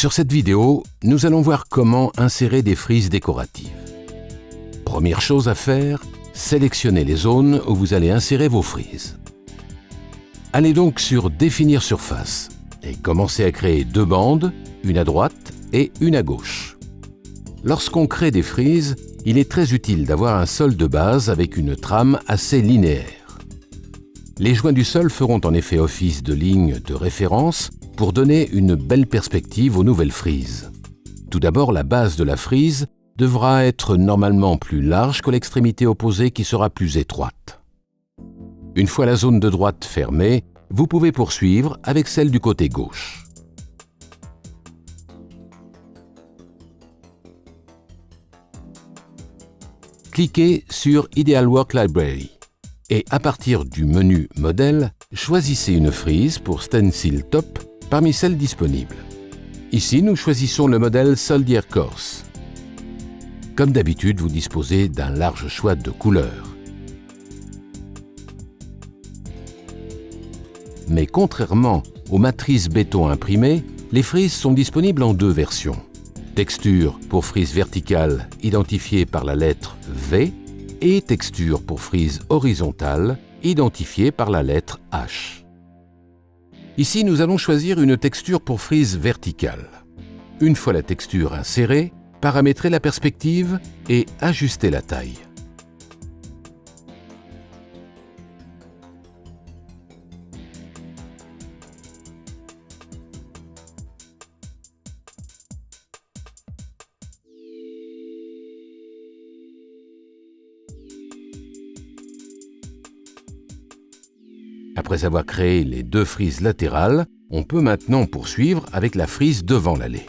Sur cette vidéo, nous allons voir comment insérer des frises décoratives. Première chose à faire, sélectionnez les zones où vous allez insérer vos frises. Allez donc sur Définir surface et commencez à créer deux bandes, une à droite et une à gauche. Lorsqu'on crée des frises, il est très utile d'avoir un sol de base avec une trame assez linéaire. Les joints du sol feront en effet office de ligne de référence pour donner une belle perspective aux nouvelles frises. Tout d'abord, la base de la frise devra être normalement plus large que l'extrémité opposée qui sera plus étroite. Une fois la zone de droite fermée, vous pouvez poursuivre avec celle du côté gauche. Cliquez sur Ideal Work Library et à partir du menu Modèle, choisissez une frise pour Stencil Top parmi celles disponibles. Ici, nous choisissons le modèle Soldier Course. Comme d'habitude, vous disposez d'un large choix de couleurs. Mais contrairement aux matrices béton imprimées, les frises sont disponibles en deux versions. Texture pour frise verticale identifiée par la lettre V et texture pour frise horizontale identifiée par la lettre H. Ici, nous allons choisir une texture pour frise verticale. Une fois la texture insérée, paramétrez la perspective et ajustez la taille. Après avoir créé les deux frises latérales, on peut maintenant poursuivre avec la frise devant l'allée.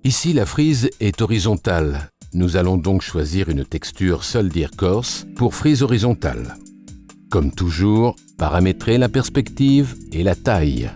Ici, la frise est horizontale. Nous allons donc choisir une texture Soldier Course pour frise horizontale. Comme toujours, paramétrez la perspective et la taille.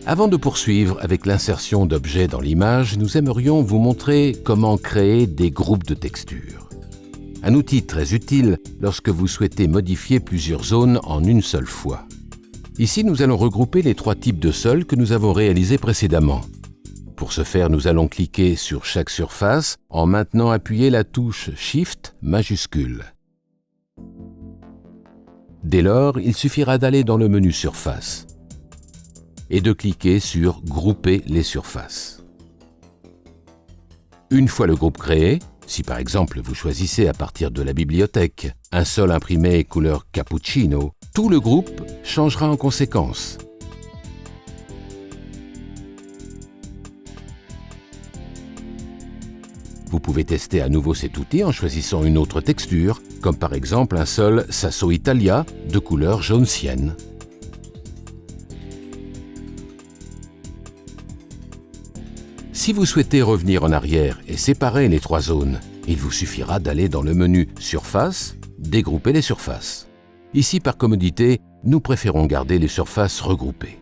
Avant de poursuivre avec l'insertion d'objets dans l'image, nous aimerions vous montrer comment créer des groupes de textures. Un outil très utile lorsque vous souhaitez modifier plusieurs zones en une seule fois. Ici, nous allons regrouper les trois types de sols que nous avons réalisés précédemment. Pour ce faire, nous allons cliquer sur chaque surface en maintenant appuyer la touche Shift majuscule. Dès lors, il suffira d'aller dans le menu Surface et de cliquer sur « Grouper les surfaces ». Une fois le groupe créé, si par exemple vous choisissez à partir de la bibliothèque un sol imprimé couleur cappuccino, tout le groupe changera en conséquence. Vous pouvez tester à nouveau cet outil en choisissant une autre texture, comme par exemple un sol Sasso Italia de couleur jaune sienne. Si vous souhaitez revenir en arrière et séparer les trois zones, il vous suffira d'aller dans le menu Surface, Dégrouper les surfaces. Ici, par commodité, nous préférons garder les surfaces regroupées.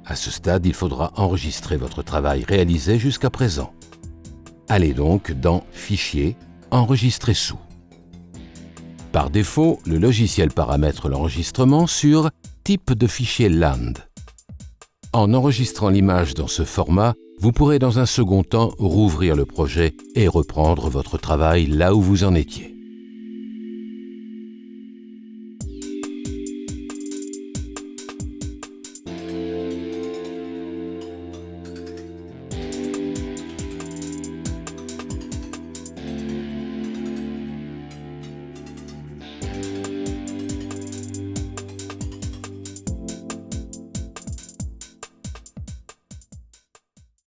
À ce stade, il faudra enregistrer votre travail réalisé jusqu'à présent. Allez donc dans Fichier, Enregistrer sous. Par défaut, le logiciel paramètre l'enregistrement sur Type de fichier LAND. En enregistrant l'image dans ce format, vous pourrez dans un second temps rouvrir le projet et reprendre votre travail là où vous en étiez.